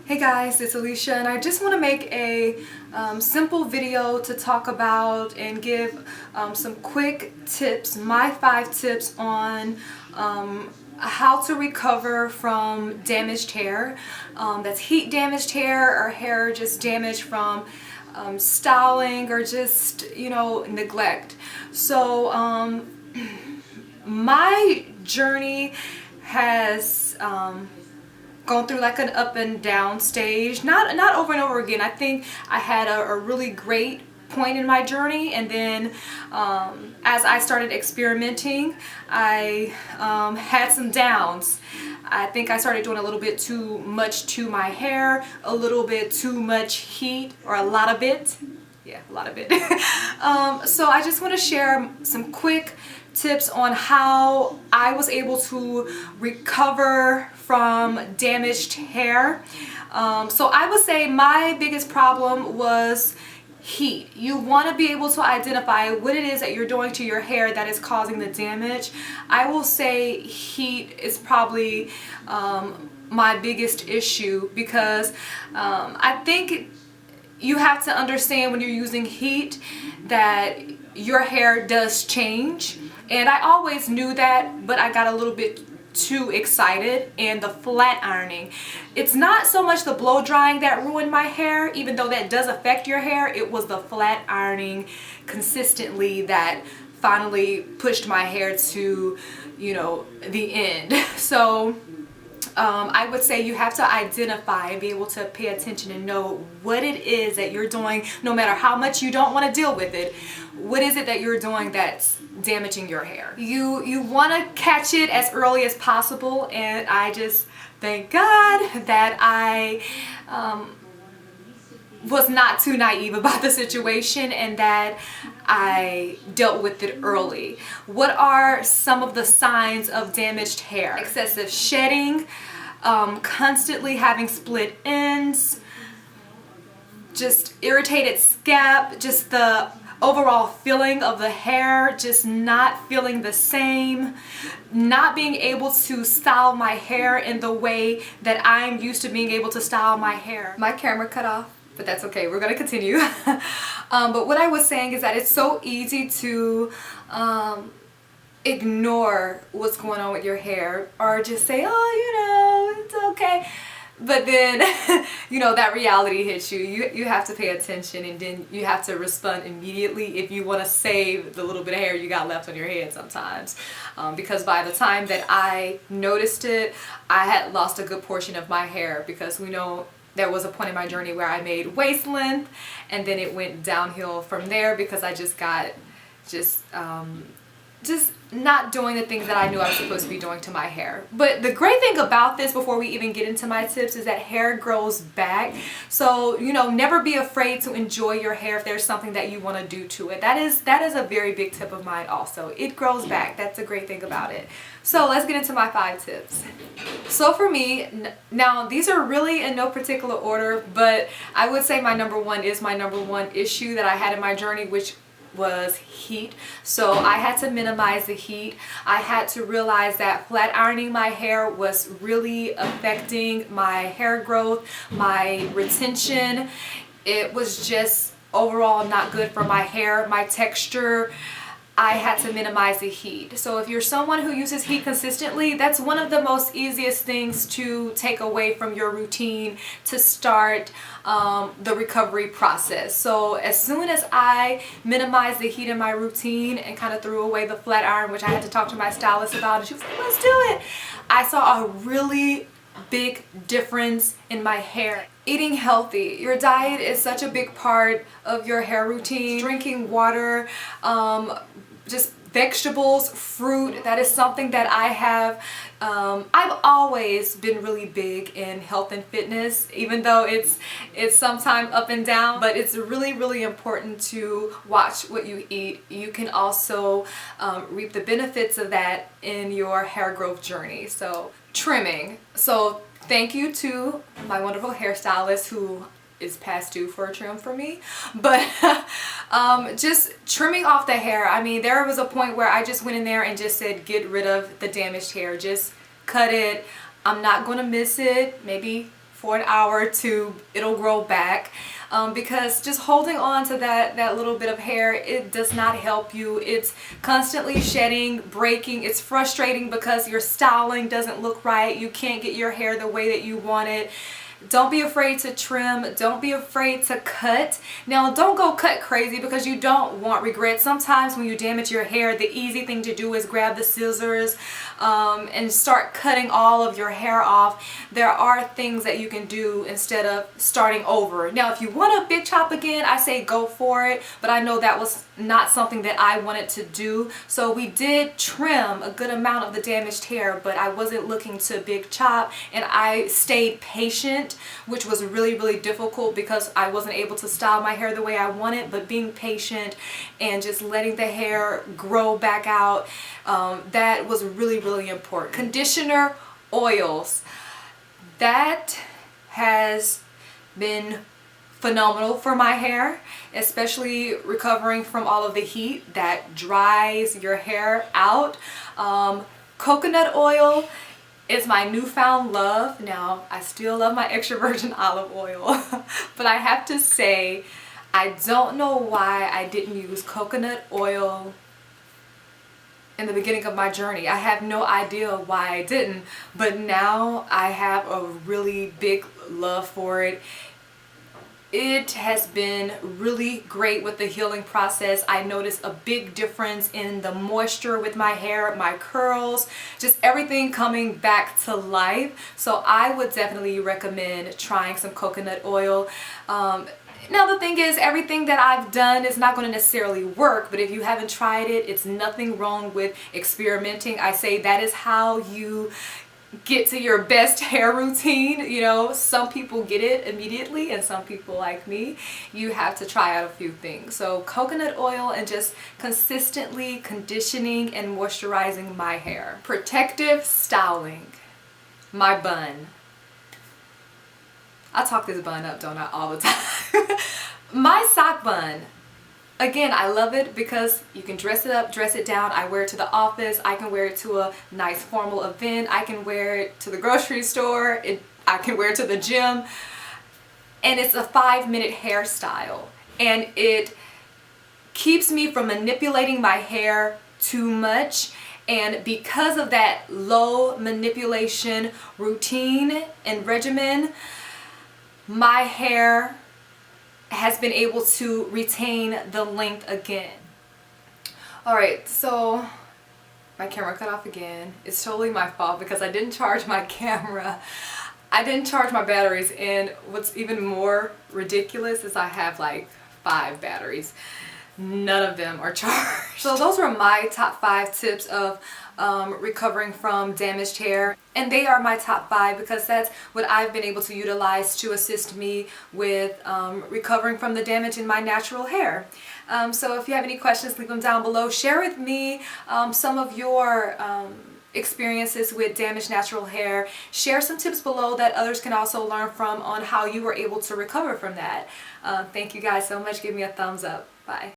Hey guys, it's Alicia and I just want to make a simple video to talk about and give some quick tips, my 5 tips on how to recover from damaged hair. That's heat damaged hair or hair just damaged from styling or just, neglect. So my journey has gone through like an up and down stage, not over and over again. I think I had a really great point in my journey, and then as I started experimenting, I had some downs. I think I started doing a little bit too much to my hair, a little bit too much heat, or a lot of it. Yeah, a lot of it. So I just want to share some quick tips on how I was able to recover from damaged hair. So I would say my biggest problem was heat. You want to be able to identify what it is that you're doing to your hair that is causing the damage. I will say heat is probably my biggest issue, because I think you have to understand when you're using heat that your hair does change. And I always knew that, but I got a little bit too excited. And the flat ironing, it's not so much the blow drying that ruined my hair, even though that does affect your hair. It was the flat ironing consistently that finally pushed my hair to, the end. So I would say you have to identify and be able to pay attention and know what it is that you're doing, no matter how much you don't want to deal with it. What is it that you're doing that's damaging your hair? You want to catch it as early as possible, and I just thank God that I was not too naive about the situation and that I dealt with it early. What are some of the signs of damaged hair? Excessive shedding, constantly having split ends, just irritated scalp, just the overall feeling of the hair just not feeling the same, not being able to style my hair in the way that I'm used to being able to style my hair. My camera cut off, but that's okay, we're gonna continue. But what I was saying is that it's so easy to ignore what's going on with your hair, or just say, oh, it's okay. But then, that reality hits you. You have to pay attention, and then you have to respond immediately if you want to save the little bit of hair you got left on your head sometimes. Because by the time that I noticed it, I had lost a good portion of my hair, because we know there was a point in my journey where I made waist length, and then it went downhill from there because I just got just not doing the things that I knew I was supposed to be doing to my hair. But the great thing about this, before we even get into my tips, is that hair grows back. So, never be afraid to enjoy your hair if there's something that you want to do to it. That is a very big tip of mine also. It grows back. That's a great thing about it. So let's get into my 5 tips. So for me, now these are really in no particular order, but I would say my number one is my number one issue that I had in my journey, which was heat. So I had to minimize the heat. I had to realize that flat ironing my hair was really affecting my hair growth, my retention. It was just overall not good for my hair, my texture. I had to minimize the heat. So if you're someone who uses heat consistently, that's one of the most easiest things to take away from your routine to start the recovery process. So as soon as I minimized the heat in my routine and kind of threw away the flat iron, which I had to talk to my stylist about, and she was like, let's do it, I saw a really big difference in my hair. Eating healthy. Your diet is such a big part of your hair routine. Drinking water, just vegetables, fruit. That is something that I have. I've always been really big in health and fitness, even though it's sometimes up and down, but it's really, really important to watch what you eat. You can also reap the benefits of that in your hair growth journey. So trimming. So thank you to my wonderful hairstylist who is past due for a trim for me, but just trimming off the hair. I mean, there was a point where I just went in there and just said, get rid of the damaged hair, just cut it. I'm not going to miss it, maybe for an hour or two, it'll grow back. Because just holding on to that little bit of hair, it does not help you. It's constantly shedding, breaking. It's frustrating because your styling doesn't look right. You can't get your hair the way that you want it. Don't be afraid to trim. Don't be afraid to cut. Now, don't go cut crazy because you don't want regret. Sometimes when you damage your hair, the easy thing to do is grab the scissors and start cutting all of your hair off. There are things that you can do instead of starting over. Now, if you want a big chop again, I say go for it, but I know that was not something that I wanted to do. So we did trim a good amount of the damaged hair, but I wasn't looking to big chop, and I stayed patient, which was really difficult because I wasn't able to style my hair the way I wanted. But being patient and just letting the hair grow back out, that was really important. Conditioner, oils, that has been phenomenal for my hair, especially recovering from all of the heat that dries your hair out. Coconut oil is my newfound love. Now, I still love my extra virgin olive oil, but I have to say, I don't know why I didn't use coconut oil in the beginning of my journey. I have no idea why I didn't, but now I have a really big love for it. It has been really great with the healing process. I noticed a big difference in the moisture with my hair, my curls, just everything coming back to life. So I would definitely recommend trying some coconut oil. Now the thing is, everything that I've done is not going to necessarily work, but if you haven't tried it, it's nothing wrong with experimenting. I say that is how you get to your best hair routine. You know, some people get it immediately, and some people, like me, you have to try out a few things. So coconut oil and just consistently conditioning and moisturizing my hair. Protective styling. My bun. I talk this bun up, don't I, all the time. My sock bun. Again, I love it because you can dress it up, dress it down. I wear it to the office. I can wear it to a nice formal event. I can wear it to the grocery store. I can wear it to the gym. And it's a 5-minute hairstyle. And it keeps me from manipulating my hair too much. And because of that low manipulation routine and regimen, my hair has been able to retain the length again. Alright, so my camera cut off again. It's totally my fault because I didn't charge my camera. I didn't charge my batteries, and what's even more ridiculous is I have like 5 batteries. None of them are charged. So those were my top 5 tips of recovering from damaged hair, and they are my top 5 because that's what I've been able to utilize to assist me with recovering from the damage in my natural hair. So if you have any questions, leave them down below. Share with me some of your experiences with damaged natural hair. Share some tips below that others can also learn from on how you were able to recover from that. Thank you guys so much. Give me a thumbs up. Bye.